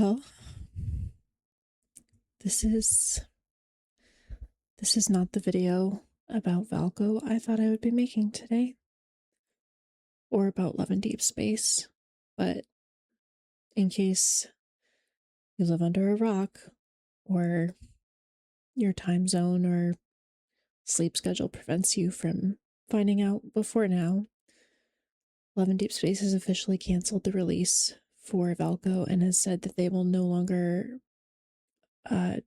Well, this is not the video about Valko I thought I would be making today, or about Love and Deepspace, but in case you live under a rock, or your time zone or sleep schedule prevents you from finding out before now, Love and Deepspace has officially canceled the release for Valko and has said that they will no longer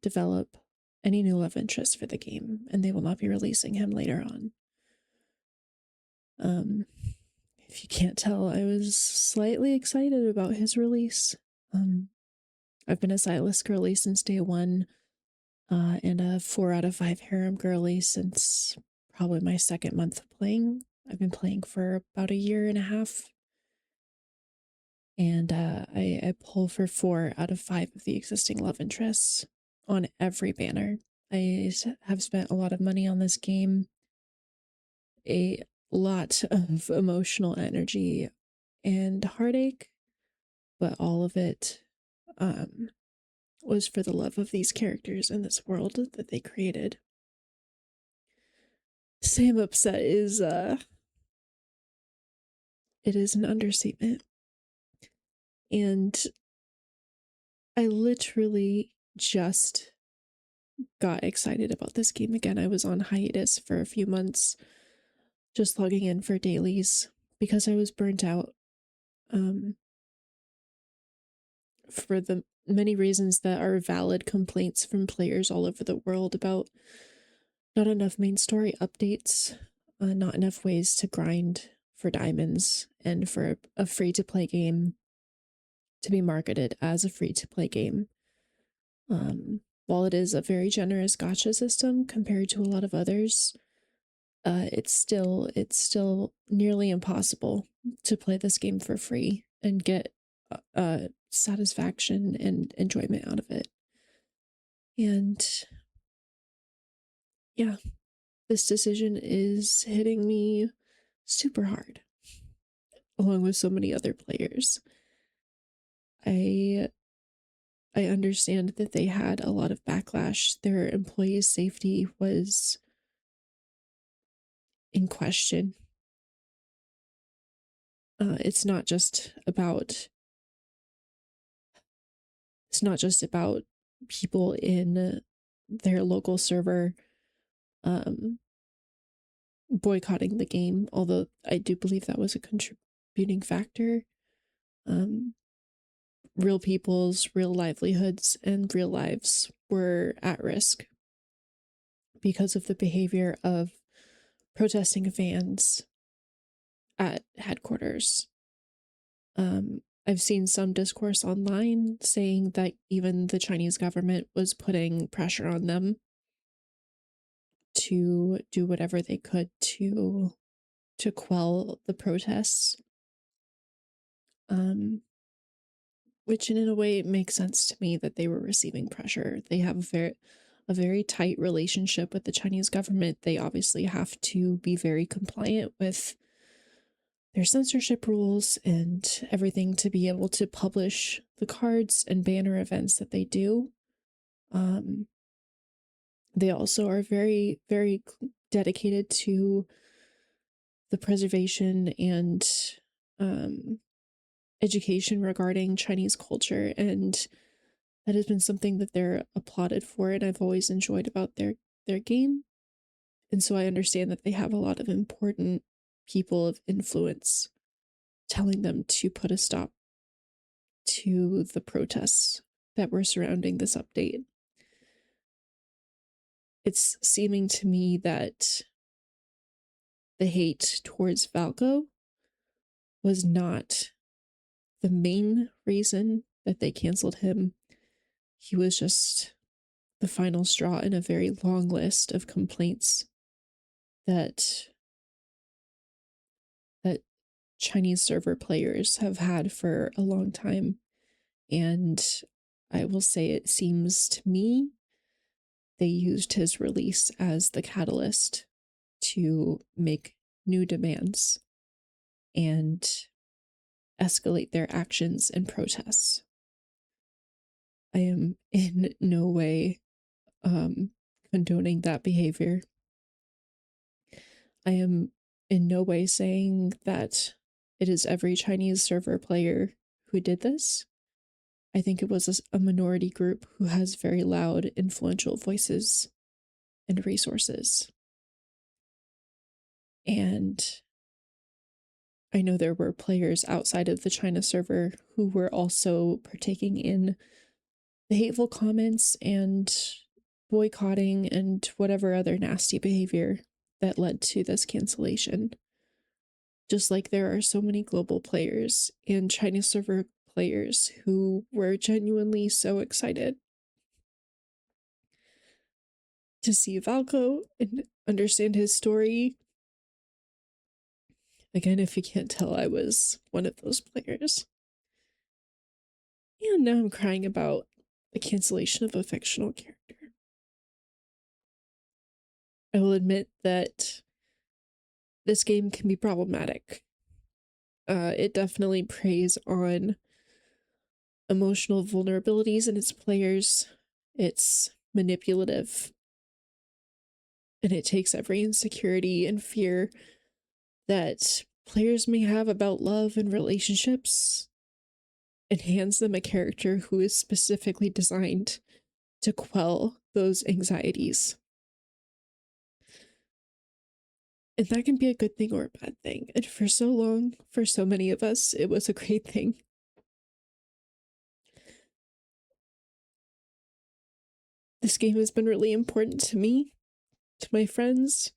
develop any new love interest for the game, and they will not be releasing him later on. If you can't tell, I was slightly excited about his release. I've been a sightless girly since day one, and a 4 out of 5 harem girly since probably my second month of playing. I've been playing for about a year and a half, and I pull for 4 out of 5 of the existing love interests on every banner. I have spent a lot of money on this game, a lot of emotional energy and heartache, but all of it was for the love of these characters and this world that they created. Sam upset is it is an understatement. And I literally just got excited about this game again. I was on hiatus for a few months, just logging in for dailies because I was burnt out for the many reasons that are valid complaints from players all over the world about not enough main story updates, not enough ways to grind for diamonds, and for a free-to-play game to be marketed as a free-to-play game. While it is a very generous gacha system compared to a lot of others, it's still nearly impossible to play this game for free and get satisfaction and enjoyment out of it. And yeah, this decision is hitting me super hard, along with so many other players. I understand that they had a lot of backlash. Their employees' safety was in question. It's not just about people in their local server boycotting the game, although I do believe that was a contributing factor. Real people's real livelihoods and real lives were at risk because of the behavior of protesting fans at headquarters. I've seen some discourse online saying that even the Chinese government was putting pressure on them to do whatever they could to quell the protests. Which in a way makes sense to me that they were receiving pressure. They have a very tight relationship with the Chinese government. They obviously have to be very compliant with their censorship rules and everything to be able to publish the cards and banner events that they do. They also are very, very dedicated to the preservation and education regarding Chinese culture, and that has been something that they're applauded for, and I've always enjoyed about their game. And so I understand that they have a lot of important people of influence telling them to put a stop to the protests that were surrounding this update. It's seeming to me that the hate towards Valko was not the main reason that they canceled him. He was just the final straw in a very long list of complaints that Chinese server players have had for a long time. And I will say, it seems to me they used his release as the catalyst to make new demands and escalate their actions and protests. I am in no way condoning that behavior. I am in no way saying that it is every Chinese server player who did this. I think it was a minority group who has very loud, influential voices and resources. And I know there were players outside of the China server who were also partaking in the hateful comments and boycotting and whatever other nasty behavior that led to this cancellation. Just like there are so many global players and China server players who were genuinely so excited to see Valko and understand his story. Again, if you can't tell, I was one of those players. And now I'm crying about the cancellation of a fictional character. I will admit that this game can be problematic. It definitely preys on emotional vulnerabilities in its players. It's manipulative. And it takes every insecurity and fear that players may have about love and relationships and hands them a character who is specifically designed to quell those anxieties. And that can be a good thing or a bad thing. And for so long, for so many of us, it was a great thing. This game has been really important to me, to my friends.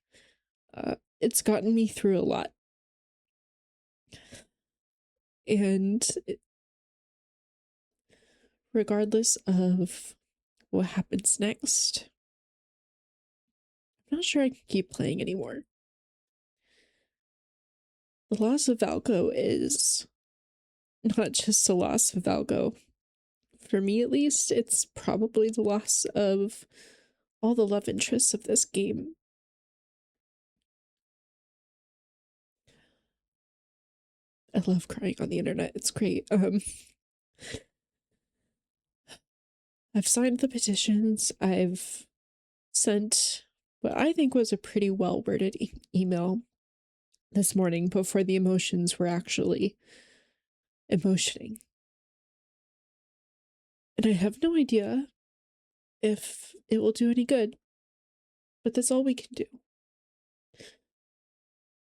It's gotten me through a lot. And regardless of what happens next, I'm not sure I can keep playing anymore. The loss of Valko is not just the loss of Valko. For me, at least, it's probably the loss of all the love interests of this game. I love crying on the internet. It's great. I've signed the petitions. I've sent what I think was a pretty well-worded email this morning before the emotions were actually emotioning. And I have no idea if it will do any good, but that's all we can do.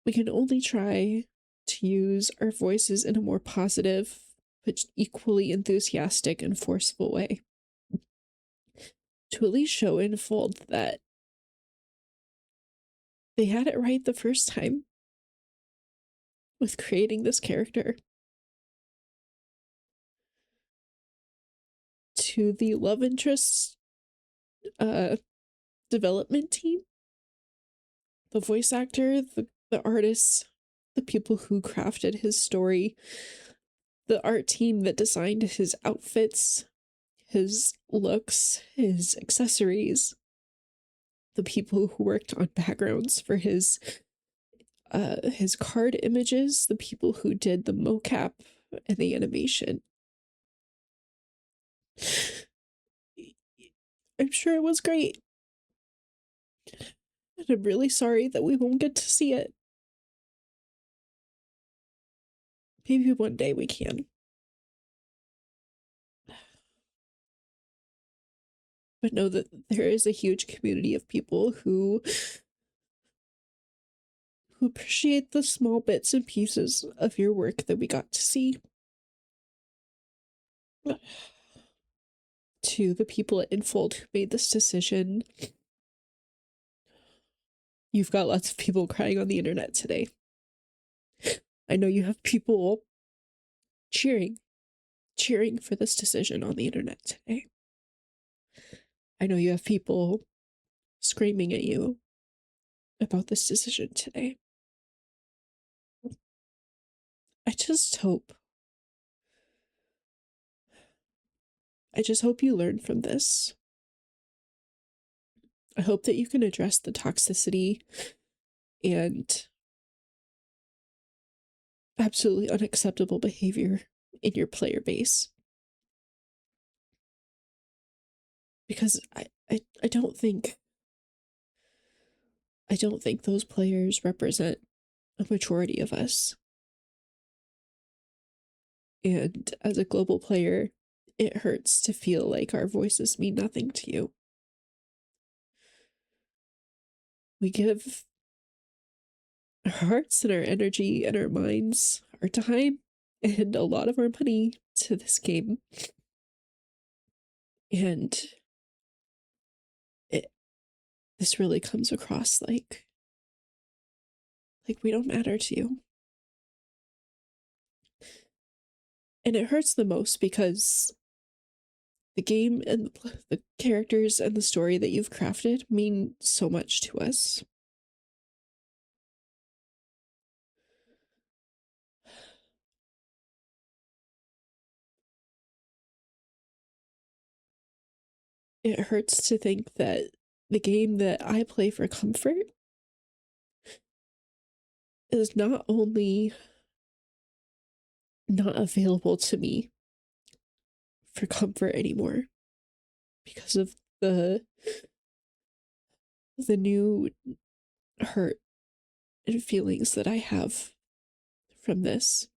We can only try to use our voices in a more positive, but equally enthusiastic and forceful way to at least show Infold that they had it right the first time with creating this character. To the love interest development team, the voice actor, the artists, the people who crafted his story, the art team that designed his outfits, his looks, his accessories, the people who worked on backgrounds for his card images, the people who did the mocap and the animation. I'm sure it was great. And I'm really sorry that we won't get to see it. Maybe one day we can. But know that there is a huge community of people who appreciate the small bits and pieces of your work that we got to see. To the people at Infold who made this decision, you've got lots of people crying on the internet today. I know you have people cheering for this decision on the internet today. I know you have people screaming at you about this decision today. I just hope you learn from this. I hope that you can address the toxicity and absolutely unacceptable behavior in your player base. because I don't think those players represent a majority of us. And as a global player, it hurts to feel like our voices mean nothing to you. We give our hearts and our energy and our minds, our time, and a lot of our money to this game. And this really comes across like we don't matter to you. And it hurts the most because the game and the characters and the story that you've crafted mean so much to us. It hurts to think that the game that I play for comfort is not only not available to me for comfort anymore because of the new hurt and feelings that I have from this,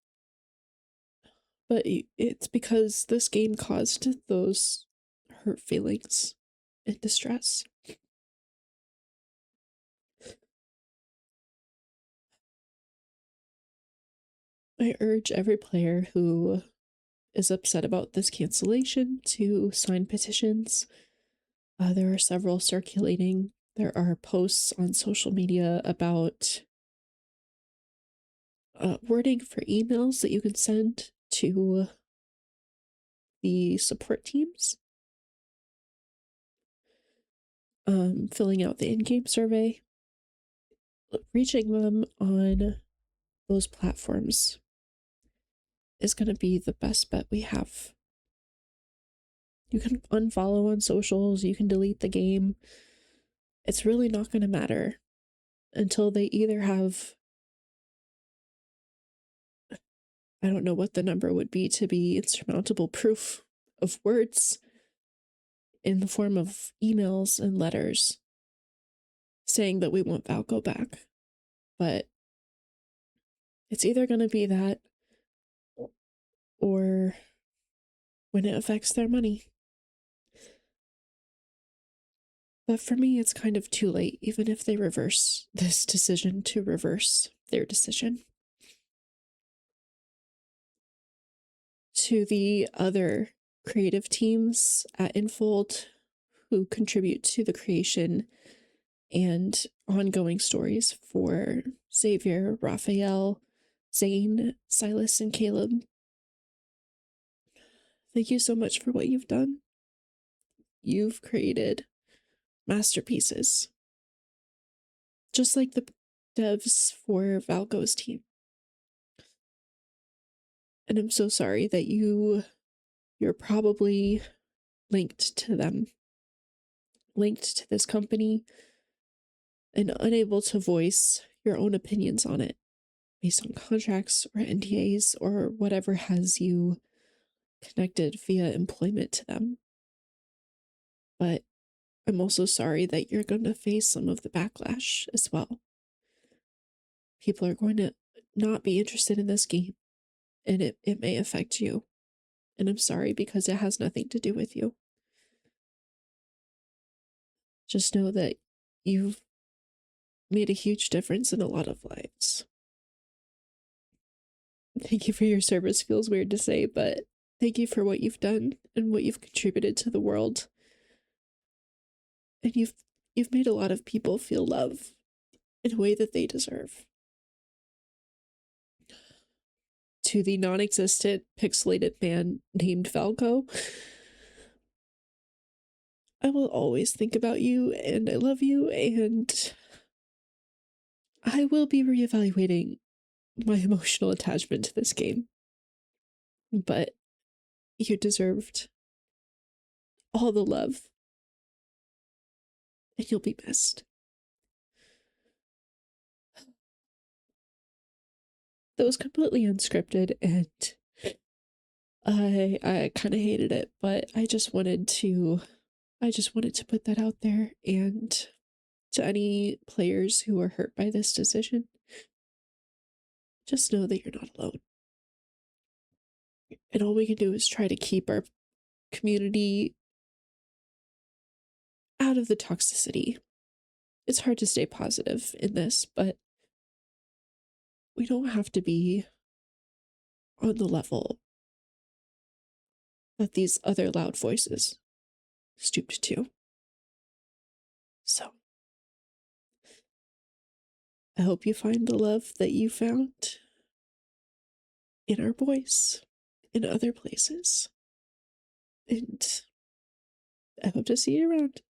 but it's because this game caused those hurt feelings and distress. I urge every player who is upset about this cancellation to sign petitions. There are several circulating. There are posts on social media about wording for emails that you can send to the support teams, filling out the in-game survey, reaching them on those platforms is going to be the best bet we have. You can unfollow on socials, you can delete the game. It's really not going to matter until they either have, I don't know what the number would be to be insurmountable proof of words in the form of emails and letters saying that we want Valko back. But it's either going to be that or when it affects their money. But for me, it's kind of too late, even if they reverse this decision, to reverse their decision. To the other creative teams at Infold who contribute to the creation and ongoing stories for Xavier, Raphael, Zane, Silas, and Caleb, thank you so much for what you've done. You've created masterpieces, just like the devs for Valko's team. And I'm so sorry that you're probably linked to them, linked to this company, and unable to voice your own opinions on it based on contracts or NDAs or whatever has you connected via employment to them. But I'm also sorry that you're going to face some of the backlash as well. People are going to not be interested in this game, and it may affect you. And I'm sorry because it has nothing to do with you. Just know that you've made a huge difference in a lot of lives. Thank you for your service. Feels weird to say, but thank you for what you've done and what you've contributed to the world. And you've made a lot of people feel love in a way that they deserve. To the non-existent pixelated man named Valko, I will always think about you, and I love you, and I will be reevaluating my emotional attachment to this game. But you deserved all the love, and you'll be missed. That was completely unscripted, and I kind of hated it, but I just wanted to I just wanted to put that out there. And to any players who are hurt by this decision, just know that you're not alone. And all we can do is try to keep our community out of the toxicity. It's hard to stay positive in this, but we don't have to be on the level that these other loud voices stooped to. So, I hope you find the love that you found in our voice, in other places. And I hope to see you around.